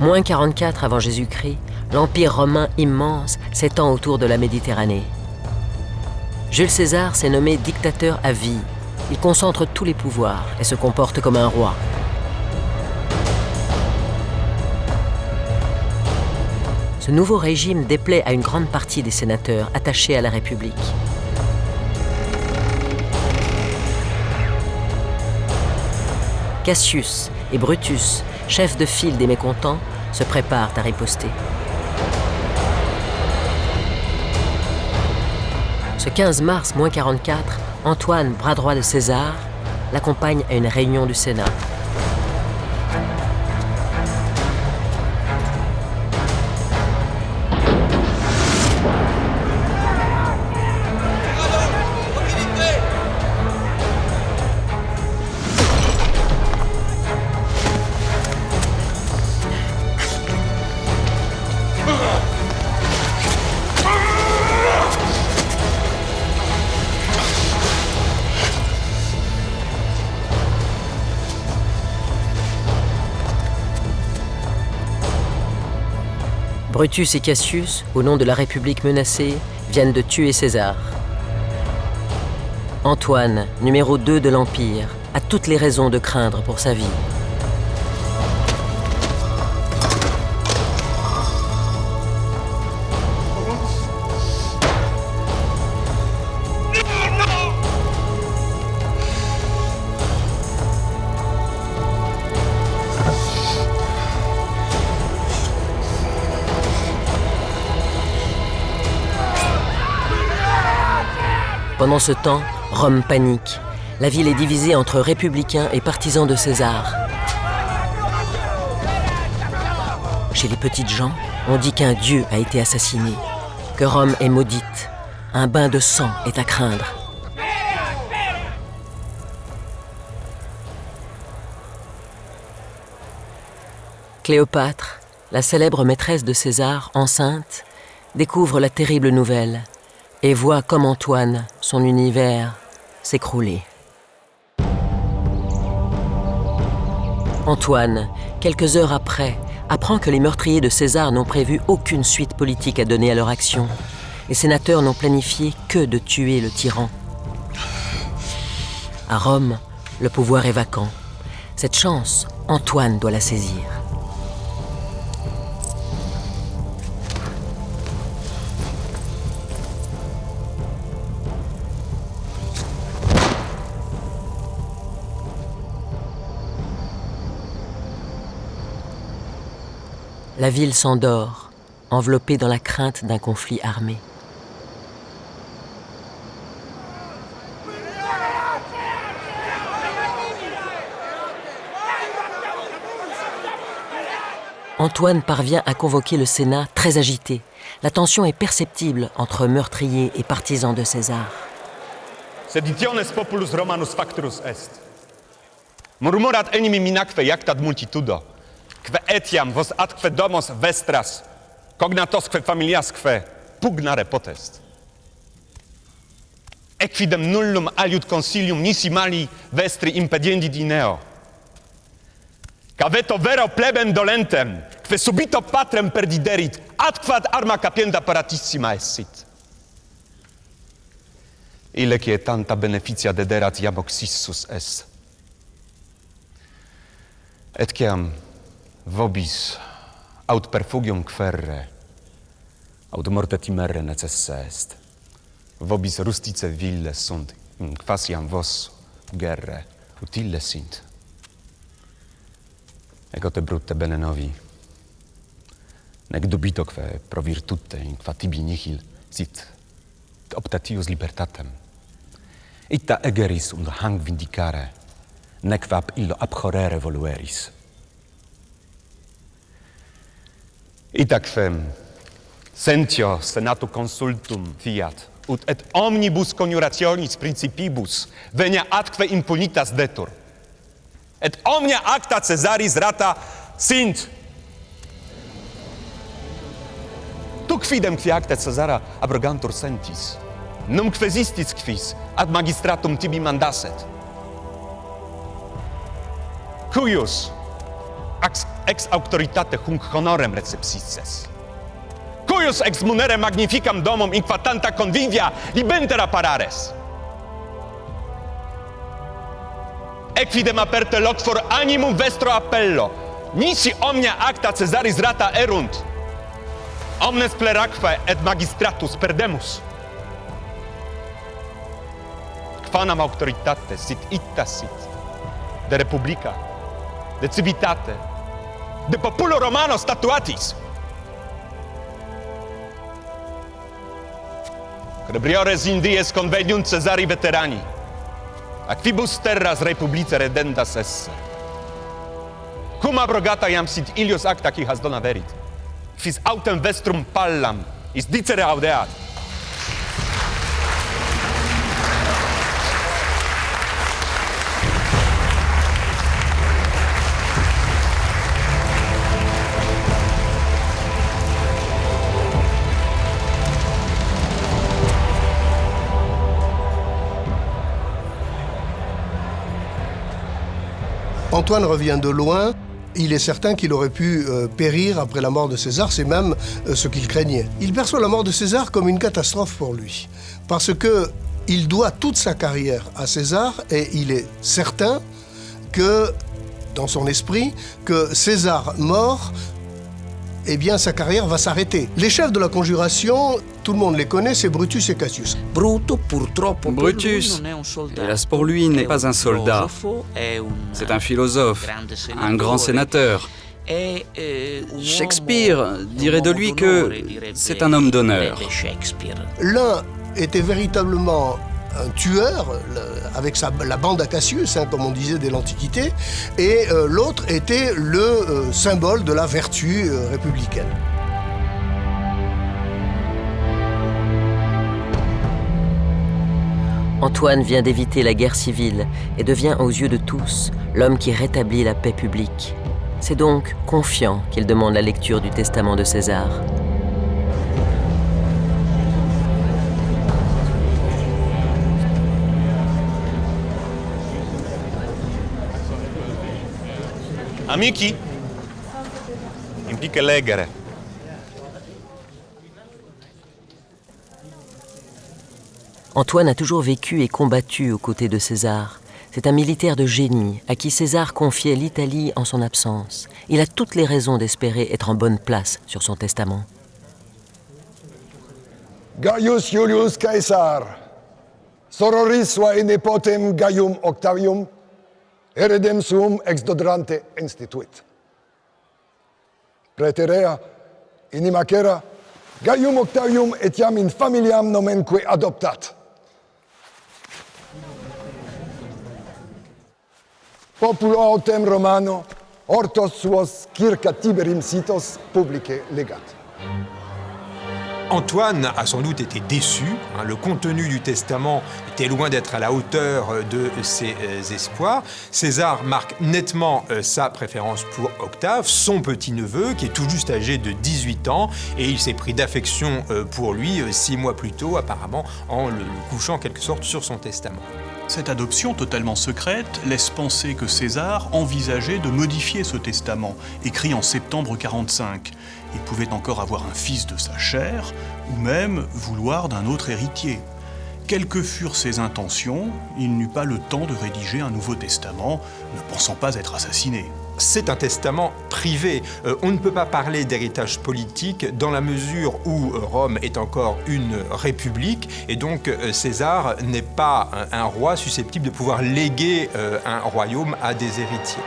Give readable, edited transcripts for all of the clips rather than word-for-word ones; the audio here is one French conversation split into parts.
Moins 44 avant Jésus-Christ, l'Empire romain immense s'étend autour de la Méditerranée. Jules César s'est nommé dictateur à vie. Il concentre tous les pouvoirs et se comporte comme un roi. Ce nouveau régime déplaît à une grande partie des sénateurs attachés à la République. Cassius et Brutus, chefs de file des mécontents, se préparent à riposter. Ce 15 mars, moins 44, Antoine, bras droit de César, l'accompagne à une réunion du Sénat. Brutus et Cassius, au nom de la République menacée, viennent de tuer César. Antoine, numéro 2 de l'Empire, a toutes les raisons de craindre pour sa vie. Pendant ce temps, Rome panique. La ville est divisée entre républicains et partisans de César. Chez les petites gens, on dit qu'un dieu a été assassiné, que Rome est maudite. Un bain de sang est à craindre. Cléopâtre, la célèbre maîtresse de César, enceinte, découvre la terrible nouvelle et voit comme Antoine, son univers, s'écrouler. Antoine, quelques heures après, apprend que les meurtriers de César n'ont prévu aucune suite politique à donner à leur action. Les sénateurs n'ont planifié que de tuer le tyran. À Rome, le pouvoir est vacant. Cette chance, Antoine doit la saisir. La ville s'endort, enveloppée dans la crainte d'un conflit armé. Antoine parvient à convoquer le Sénat très agité. La tension est perceptible entre meurtriers et partisans de César. Seditiones populus Romanus facturus est. Murmurat enim minaque iactat multitudo. Que etiam vos atque domos vestras, cognatosque familiasque pugnare potest. Equidem nullum aliud consilium nisi mali vestri impediendit ineo. Caveto vero plebem dolentem, que subito patrem perdiderit, atquad arma capienda paratissima essit. Ile cie tanta beneficia dederat iam oxissus est. Et ciam vobis aut perfugium querre, aut morte timere necesse est. Vobis rustice ville sunt, in quasiam vos gerre utile sint. Ego te brutte bene novi, nec dubitoque pro virtute in qua tibi nihil sit optatius libertatem. Ita egeris und hang vindicare, nec vab illo abhorrere volueris. Itaque sentio senatu consultum fiat, ut et omnibus coniurationis principibus venia atque impunitas detur. Et omnia acta Caesaris rata sint. Tu quidem qui acta Caesara abrogantur sentis, num quesistis quis ad magistratum tibi mandasset. Cuius ex auctoritate hunc honorem recepsisses. Cuius ex munere magnificam domum inquatanta convivia libentera parares. Equidem aperte loc for animum vestro appello, nisi omnia acta Caesaris rata erunt, omnes pleraque et magistratus perdemus. Quanam auctoritate sit ita sit, de republica, de civitate, de populo romano statuatis. Crebriores in dies conveniunt Caesari veterani, aquibus terras republice redendas esse. Cum abrogata iam sit ilius acta qui has dona verit, quis autem vestrum pallam is dicere audeat. Antoine revient de loin. Il est certain qu'il aurait pu périr après la mort de César, c'est même ce qu'il craignait. Il perçoit la mort de César comme une catastrophe pour lui, parce qu'il doit toute sa carrière à César et il est certain que, dans son esprit, que César mort, eh bien sa carrière va s'arrêter. Les chefs de la conjuration, tout le monde les connaît, c'est Brutus et Cassius. Brutus, hélas pour lui, n'est pas un soldat. C'est un philosophe, un grand sénateur. Shakespeare dirait de lui que c'est un homme d'honneur. L'un était véritablement un tueur, avec la bande à Cassius, comme on disait dès l'Antiquité, et l'autre était le symbole de la vertu républicaine. Antoine vient d'éviter la guerre civile et devient aux yeux de tous l'homme qui rétablit la paix publique. C'est donc confiant qu'il demande la lecture du testament de César. Amici, implique legere. Antoine a toujours vécu et combattu aux côtés de César. C'est un militaire de génie à qui César confiait l'Italie en son absence. Il a toutes les raisons d'espérer être en bonne place sur son testament. Gaius Iulius Caesar, sororis suae nepotem Gaium Octavium, heredem suum ex dodrante instituit. Praeterea, in imacera, Gaium Octavium etiam in familiam nomenque adoptat. Populo autem Romano, hortos suos circa Tiberim sitos publice legat. Antoine a sans doute été déçu. Le contenu du testament était loin d'être à la hauteur de ses espoirs. César marque nettement sa préférence pour Octave, son petit-neveu, qui est tout juste âgé de 18 ans, et il s'est pris d'affection pour lui 6 mois plus tôt, apparemment, en le couchant en quelque sorte sur son testament. Cette adoption totalement secrète laisse penser que César envisageait de modifier ce testament, écrit en septembre 45. Il pouvait encore avoir un fils de sa chair, ou même vouloir d'un autre héritier. Quelles que furent ses intentions, il n'eut pas le temps de rédiger un Nouveau Testament, ne pensant pas être assassiné. C'est un testament privé. On ne peut pas parler d'héritage politique dans la mesure où Rome est encore une république et donc César n'est pas un roi susceptible de pouvoir léguer un royaume à des héritiers.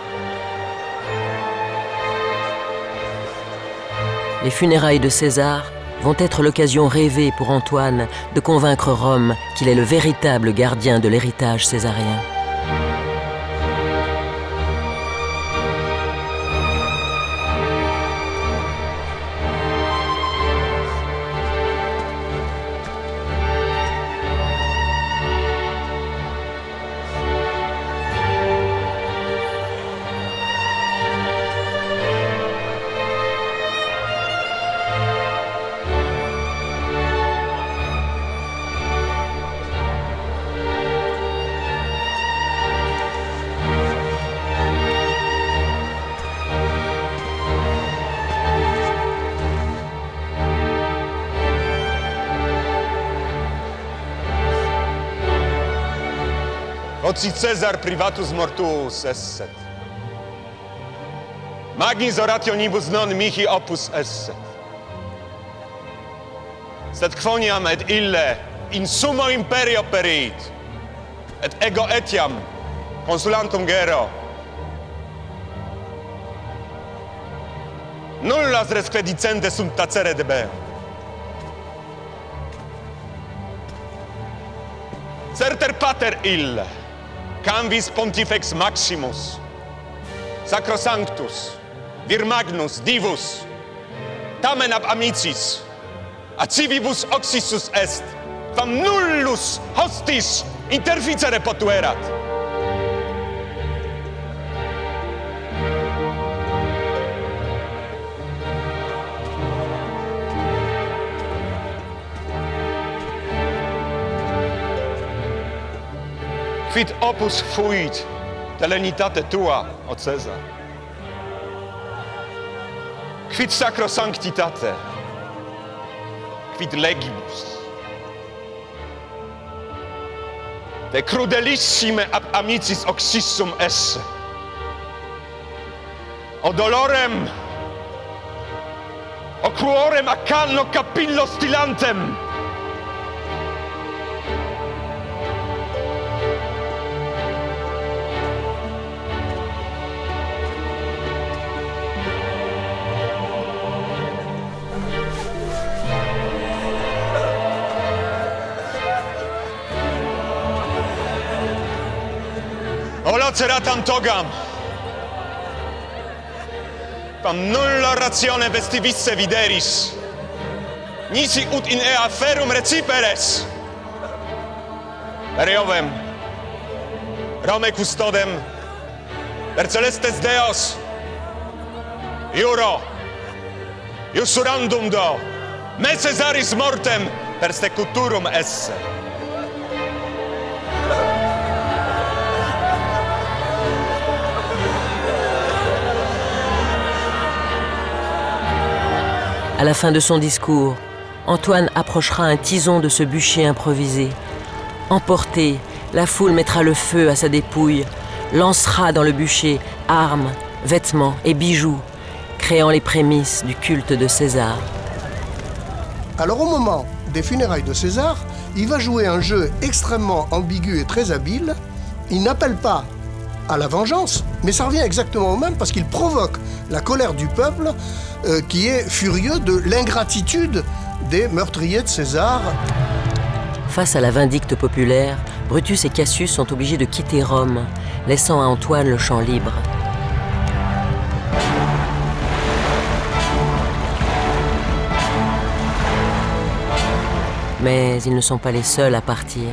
Les funérailles de César vont être l'occasion rêvée pour Antoine de convaincre Rome qu'il est le véritable gardien de l'héritage césarien. Quod Caesar privatus mortuus esset. Magnis orationibus non mihi opus esset. Sed quoniam et ille in summo imperio perit, et ego etiam consulantum gero. Nullas res credicentes sunt tacere debeo. Certer pater ille, canvis pontifex maximus, sacrosanctus, vir magnus, divus, tamen ab amicis, acivibus oxissus est, quam nullus hostis interficere potuerat. Quid opus fuit telenitate tua, o Caesar? Quid sacrosanctitate? Quid legibus? De crudelissime ab amicis oxissum esse. O dolorem, o cruorem a canno capillo stilantem. Laceratam togam, quam nulla ratione vestivisse videris, nisi ut in ea ferum reciperes. Per Iovem, Rome custodem, per celestes Deos, iuro, iusurandum do, me Caesaris mortem persecuturum esse. À la fin de son discours, Antoine approchera un tison de ce bûcher improvisé. Emporté, la foule mettra le feu à sa dépouille, lancera dans le bûcher armes, vêtements et bijoux, créant les prémices du culte de César. Alors au moment des funérailles de César, il va jouer un jeu extrêmement ambigu et très habile. Il n'appelle pas à la vengeance, mais ça revient exactement au même parce qu'il provoque la colère du peuple qui est furieux de l'ingratitude des meurtriers de César. Face à la vindicte populaire, Brutus et Cassius sont obligés de quitter Rome, laissant à Antoine le champ libre. Mais ils ne sont pas les seuls à partir.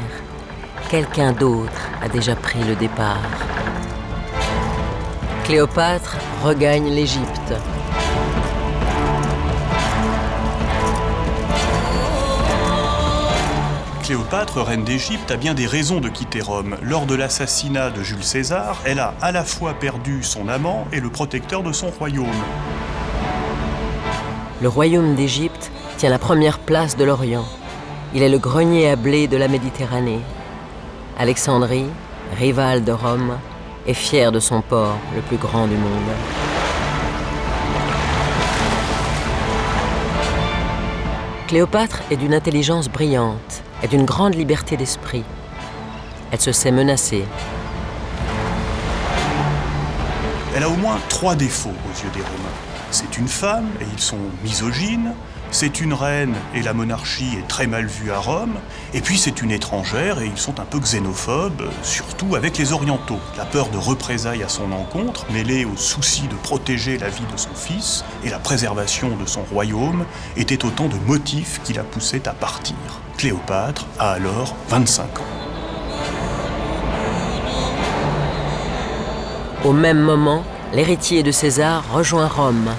Quelqu'un d'autre a déjà pris le départ. Cléopâtre regagne l'Égypte. Cléopâtre, reine d'Égypte, a bien des raisons de quitter Rome. Lors de l'assassinat de Jules César, elle a à la fois perdu son amant et le protecteur de son royaume. Le royaume d'Égypte tient la première place de l'Orient. Il est le grenier à blé de la Méditerranée. Alexandrie, rivale de Rome, est fière de son port, le plus grand du monde. Cléopâtre est d'une intelligence brillante et d'une grande liberté d'esprit. Elle se sait menacée. Elle a au moins 3 défauts aux yeux des Romains. C'est une femme et ils sont misogynes. C'est une reine et la monarchie est très mal vue à Rome. Et puis c'est une étrangère et ils sont un peu xénophobes, surtout avec les orientaux. La peur de représailles à son encontre, mêlée au souci de protéger la vie de son fils et la préservation de son royaume, étaient autant de motifs qui la poussaient à partir. Cléopâtre a alors 25 ans. Au même moment, l'héritier de César rejoint Rome.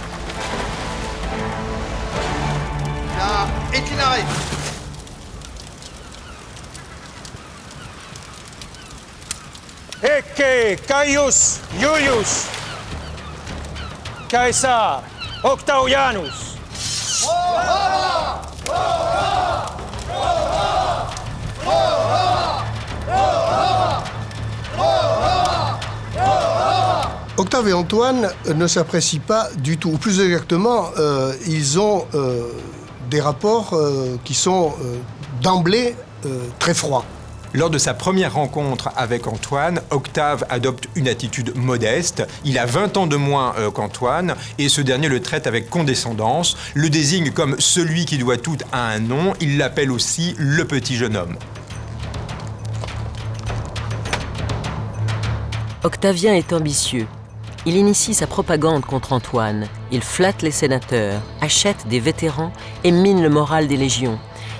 Ecce Caius Iulius Caesar Octavianus. Octave et Antoine ne s'apprécient pas du tout. Ou plus exactement, ils ont des rapports qui sont d'emblée très froids. Lors de sa première rencontre avec Antoine, Octave adopte une attitude modeste. Il a 20 ans de moins qu'Antoine et ce dernier le traite avec condescendance, le désigne comme celui qui doit tout à un nom. Il l'appelle aussi le petit jeune homme. Octavien est ambitieux. Il initie sa propagande contre Antoine. Il flatte les sénateurs, achète des vétérans et mine le moral des légions.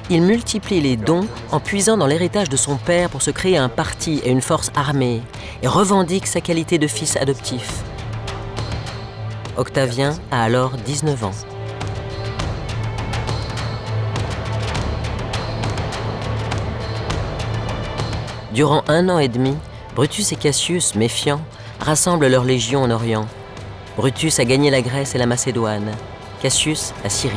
Il multiplie les dons en puisant dans l'héritage de son père pour se créer un parti et une force armée et revendique sa qualité de fils adoptif. Octavien a alors 19 ans. Durant 1 an et demi, Brutus et Cassius, méfiants, rassemblent leurs légions en Orient. Brutus a gagné la Grèce et la Macédoine, Cassius la Syrie.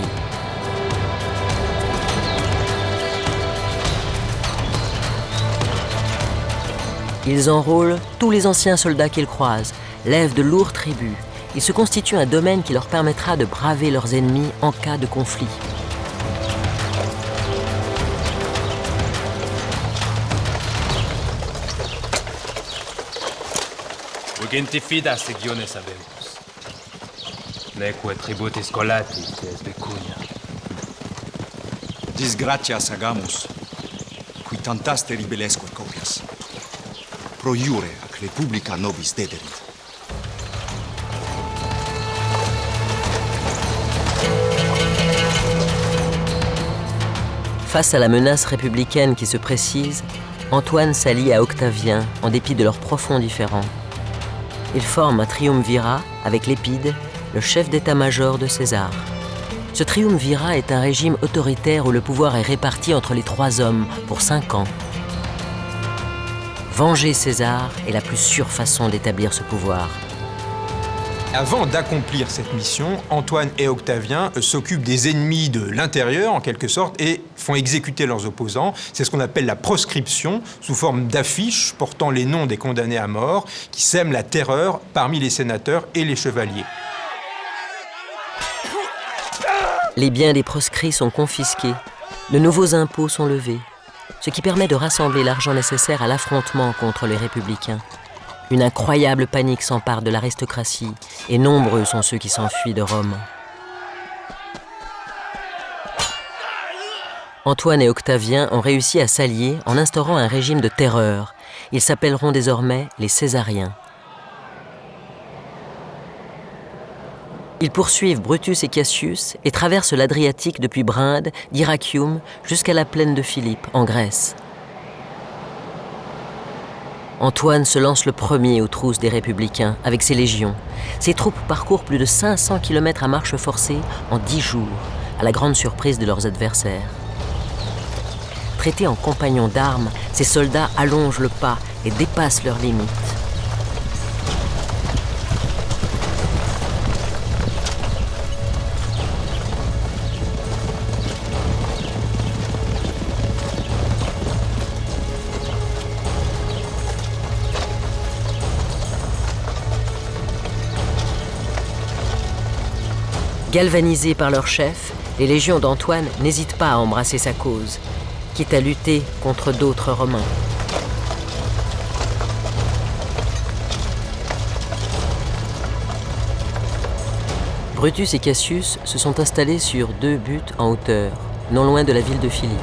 Ils enrôlent tous les anciens soldats qu'ils croisent, lèvent de lourds tributs. Ils se constituent un domaine qui leur permettra de braver leurs ennemis en cas de conflit. Urgenti fidas legiones habemus. Neque tributis scolati, es pecunia. Disgratias agamus, qui tantas terribilesque copias. Pro iure ac republica nobis dederit. Face à la menace républicaine qui se précise, Antoine s'allie à Octavien en dépit de leurs profonds différends. Ils forment un triumvirat avec Lépide, le chef d'état-major de César. Ce triumvirat est un régime autoritaire où le pouvoir est réparti entre les 3 hommes pour 5 ans. Venger César est la plus sûre façon d'établir ce pouvoir. Avant d'accomplir cette mission, Antoine et Octavien s'occupent des ennemis de l'intérieur, en quelque sorte, et font exécuter leurs opposants. C'est ce qu'on appelle la proscription, sous forme d'affiches portant les noms des condamnés à mort, qui sèment la terreur parmi les sénateurs et les chevaliers. Les biens des proscrits sont confisqués, de nouveaux impôts sont levés, ce qui permet de rassembler l'argent nécessaire à l'affrontement contre les républicains. Une incroyable panique s'empare de l'aristocratie et nombreux sont ceux qui s'enfuient de Rome. Antoine et Octavien ont réussi à s'allier en instaurant un régime de terreur. Ils s'appelleront désormais les Césariens. Ils poursuivent Brutus et Cassius et traversent l'Adriatique depuis Brinde, d'Irachium jusqu'à la plaine de Philippe, en Grèce. Antoine se lance le premier aux trousses des Républicains avec ses légions. Ses troupes parcourent plus de 500 km à marche forcée en 10 jours, à la grande surprise de leurs adversaires. Traités en compagnons d'armes, ces soldats allongent le pas et dépassent leurs limites. Galvanisés par leur chef, les légions d'Antoine n'hésitent pas à embrasser sa cause, quitte à lutter contre d'autres Romains. Brutus et Cassius se sont installés sur 2 buttes en hauteur, non loin de la ville de Philippe.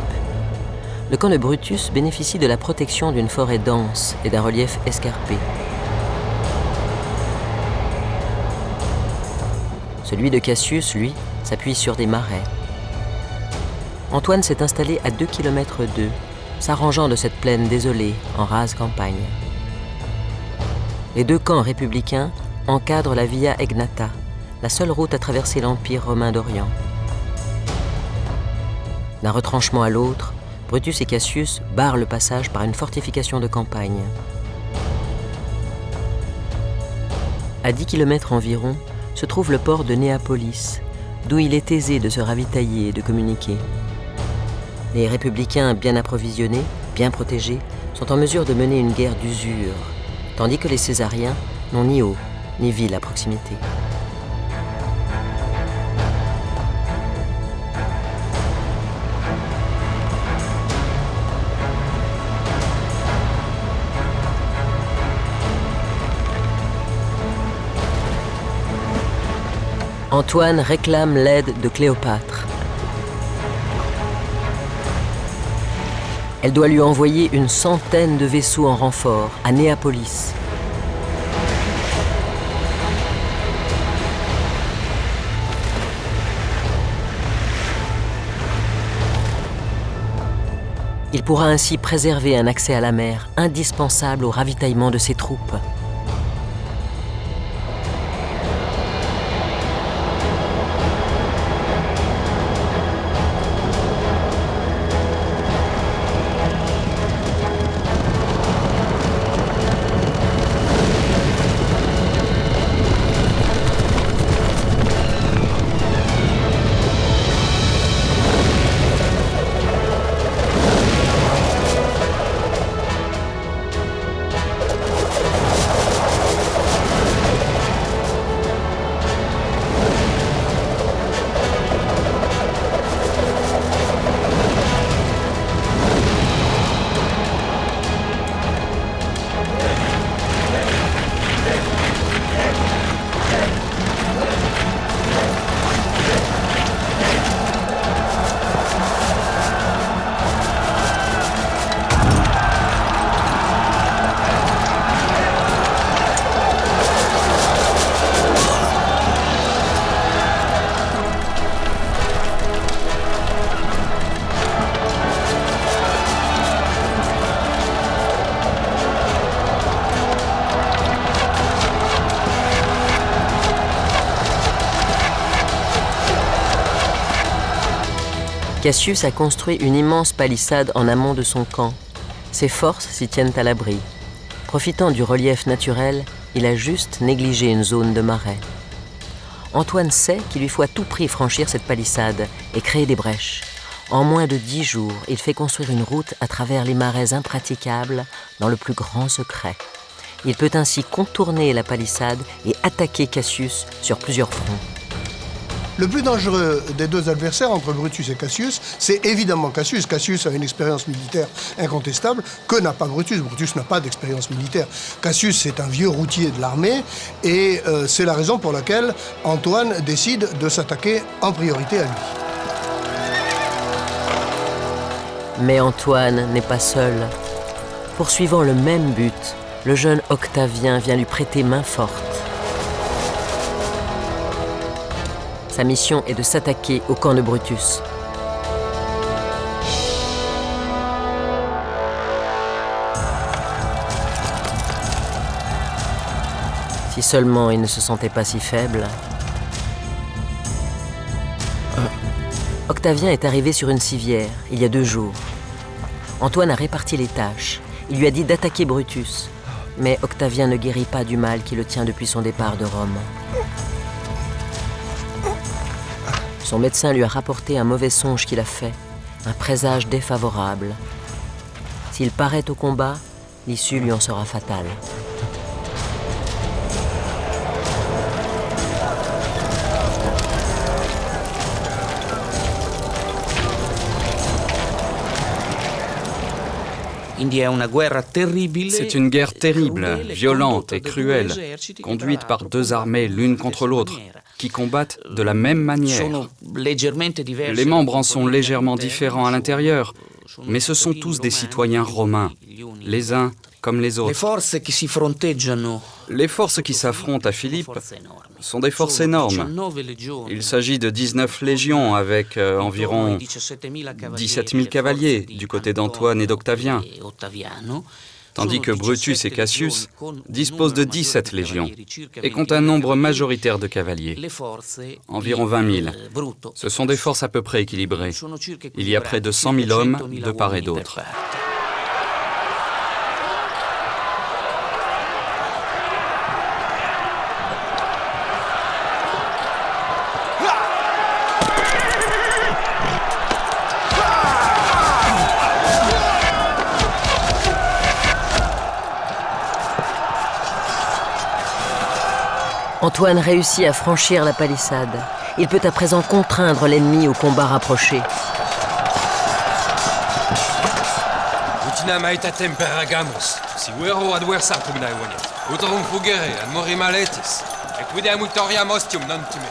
Le camp de Brutus bénéficie de la protection d'une forêt dense et d'un relief escarpé. Celui de Cassius, lui, s'appuie sur des marais. Antoine s'est installé à 2 km d'eux, s'arrangeant de cette plaine désolée en rase campagne. Les 2 camps républicains encadrent la Via Egnata, la seule route à traverser l'Empire romain d'Orient. D'un retranchement à l'autre, Brutus et Cassius barrent le passage par une fortification de campagne. À 10 km environ, se trouve le port de Néapolis, d'où il est aisé de se ravitailler et de communiquer. Les républicains bien approvisionnés, bien protégés, sont en mesure de mener une guerre d'usure, tandis que les Césariens n'ont ni eau, ni ville à proximité. Antoine réclame l'aide de Cléopâtre. Elle doit lui envoyer une centaine de vaisseaux en renfort à Néapolis. Il pourra ainsi préserver un accès à la mer indispensable au ravitaillement de ses troupes. Cassius a construit une immense palissade en amont de son camp. Ses forces s'y tiennent à l'abri. Profitant du relief naturel, il a juste négligé une zone de marais. Antoine sait qu'il lui faut à tout prix franchir cette palissade et créer des brèches. En moins de 10 jours, il fait construire une route à travers les marais impraticables dans le plus grand secret. Il peut ainsi contourner la palissade et attaquer Cassius sur plusieurs fronts. Le plus dangereux des deux adversaires entre Brutus et Cassius, c'est évidemment Cassius. Cassius a une expérience militaire incontestable que n'a pas Brutus. Brutus n'a pas d'expérience militaire. Cassius, c'est un vieux routier de l'armée et c'est la raison pour laquelle Antoine décide de s'attaquer en priorité à lui. Mais Antoine n'est pas seul. Poursuivant le même but, le jeune Octavien vient lui prêter main forte. Sa mission est de s'attaquer au camp de Brutus. Si seulement il ne se sentait pas si faible. Octavien est arrivé sur une civière, il y a 2 jours. Antoine a réparti les tâches. Il lui a dit d'attaquer Brutus. Mais Octavien ne guérit pas du mal qui le tient depuis son départ de Rome. Son médecin lui a rapporté un mauvais songe qu'il a fait, un présage défavorable. S'il paraît au combat, l'issue lui en sera fatale. C'est une guerre terrible, violente et cruelle, conduite par 2 armées l'une contre l'autre, qui combattent de la même manière. Les membres en sont légèrement différents à l'intérieur, mais ce sont tous des citoyens romains, les uns comme les autres. Les forces qui s'affrontent à Philippe sont des forces énormes. Il s'agit de 19 légions avec environ 17 000 cavaliers du côté d'Antoine et d'Octavien, tandis que Brutus et Cassius disposent de 17 légions et comptent un nombre majoritaire de cavaliers, environ 20 000. Ce sont des forces à peu près équilibrées. Il y a près de 100 000 hommes de part et d'autre. Antoine réussit à franchir la palissade. Il peut à présent contraindre l'ennemi au combat rapproché. Utina maitatem peragamus, si vero adversar pugnae voniet. Utorum fugere ad mori maletis, equidem victoriam ostium non time.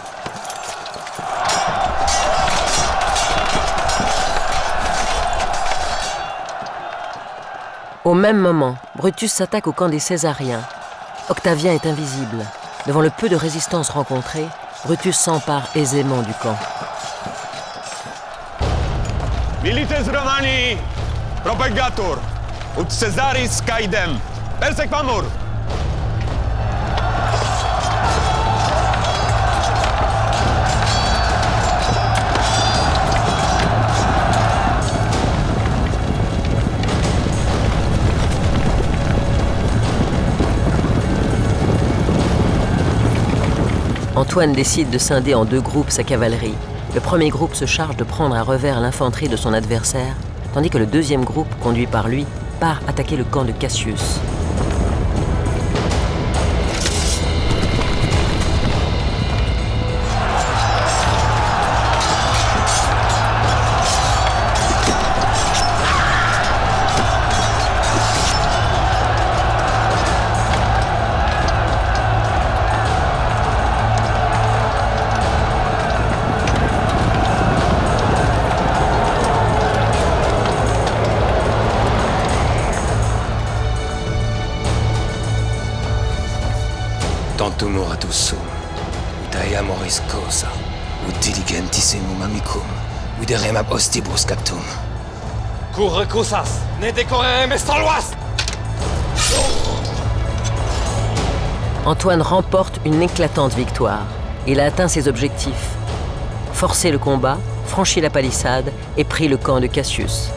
Au même moment, Brutus s'attaque au camp des Césariens. Octavien est invisible. Devant le peu de résistance rencontrée, Brutus s'empare aisément du camp. Milites Romani propagatur, ut Caesaris caedem, persequamur! Antoine décide de scinder en 2 groupes sa cavalerie. Le premier groupe se charge de prendre à revers l'infanterie de son adversaire, tandis que le deuxième groupe, conduit par lui, part attaquer le camp de Cassius. Tantum oratus sum, ut aea moris cosa, ut diligentissimum amicum, viderem ab ostibus captum. Cur recusas, ne decorerem estraloas! Antoine remporte une éclatante victoire. Il a atteint ses objectifs. Forcé le combat, franchi la palissade et pris le camp de Cassius.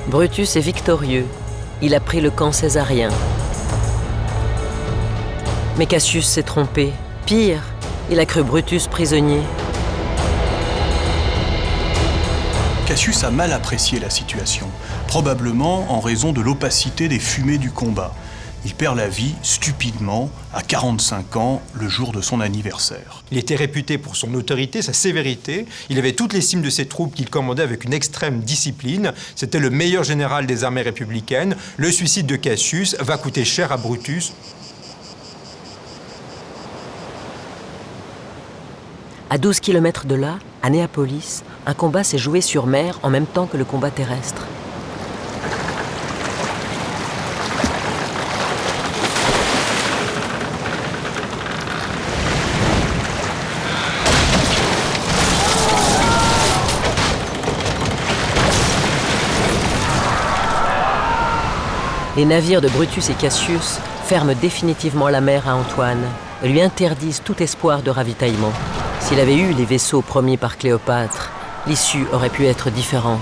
Brutus est victorieux. Il a pris le camp césarien. Mais Cassius s'est trompé. Pire, il a cru Brutus prisonnier. Cassius a mal apprécié la situation, probablement en raison de l'opacité des fumées du combat. Il perd la vie stupidement à 45 ans, le jour de son anniversaire. Il était réputé pour son autorité, sa sévérité. Il avait toute l'estime de ses troupes qu'il commandait avec une extrême discipline. C'était le meilleur général des armées républicaines. Le suicide de Cassius va coûter cher à Brutus. À 12 km de là, à Néapolis, un combat s'est joué sur mer en même temps que le combat terrestre. Les navires de Brutus et Cassius ferment définitivement la mer à Antoine et lui interdisent tout espoir de ravitaillement. S'il avait eu les vaisseaux promis par Cléopâtre, l'issue aurait pu être différente.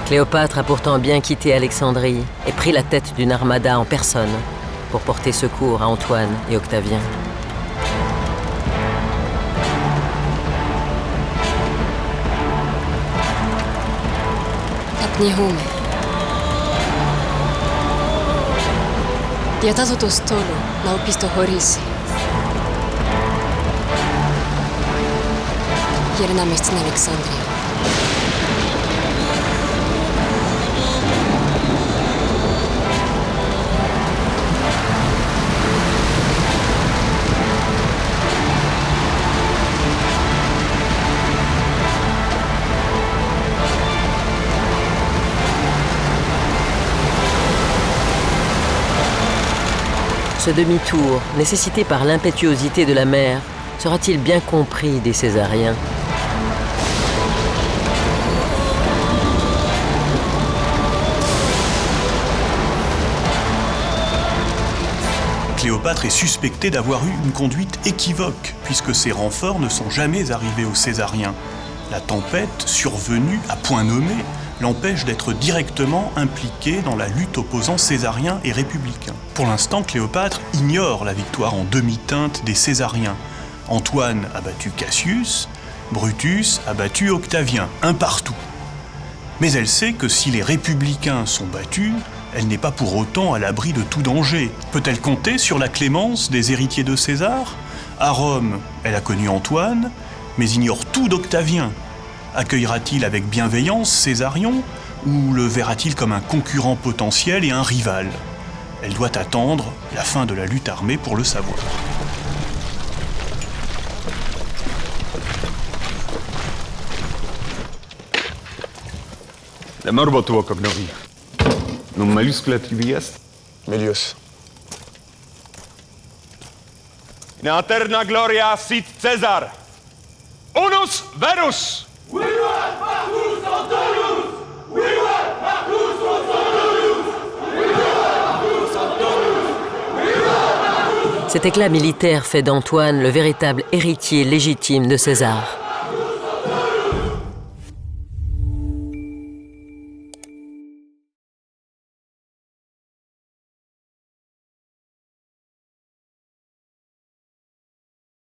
Cléopâtre a pourtant bien quitté Alexandrie et pris la tête d'une armada en personne pour porter secours à Antoine et Octavien. Nihume. Διατάζω το στόλο να οπισθοχωρήσει. Γυρνάμε στην Αλεξάνδρεια. Ce demi-tour, nécessité par l'impétuosité de la mer, sera-t-il bien compris des Césariens? Cléopâtre est suspectée d'avoir eu une conduite équivoque, puisque ses renforts ne sont jamais arrivés aux Césariens. La tempête, survenue à point nommé, l'empêche d'être directement impliqué dans la lutte opposant Césariens et républicains. Pour l'instant, Cléopâtre ignore la victoire en demi-teinte des Césariens. Antoine a battu Cassius, Brutus a battu Octavien, un partout. Mais elle sait que si les républicains sont battus, elle n'est pas pour autant à l'abri de tout danger. Peut-elle compter sur la clémence des héritiers de César? À Rome, elle a connu Antoine, mais ignore tout d'Octavien. Accueillera-t-il avec bienveillance Césarion, ou le verra-t-il comme un concurrent potentiel et un rival? Elle doit attendre la fin de la lutte armée pour le savoir. لما اربطوا وكبنوغي نماليس كلاتيبياس Melius. In aeterna gloria sit Caesar unus verus. Vivat Marcus Antonius! Vivat Marcus Antonius! Vivat Marcus Antonius! Cet éclat militaire fait d'Antoine le véritable héritier légitime de César.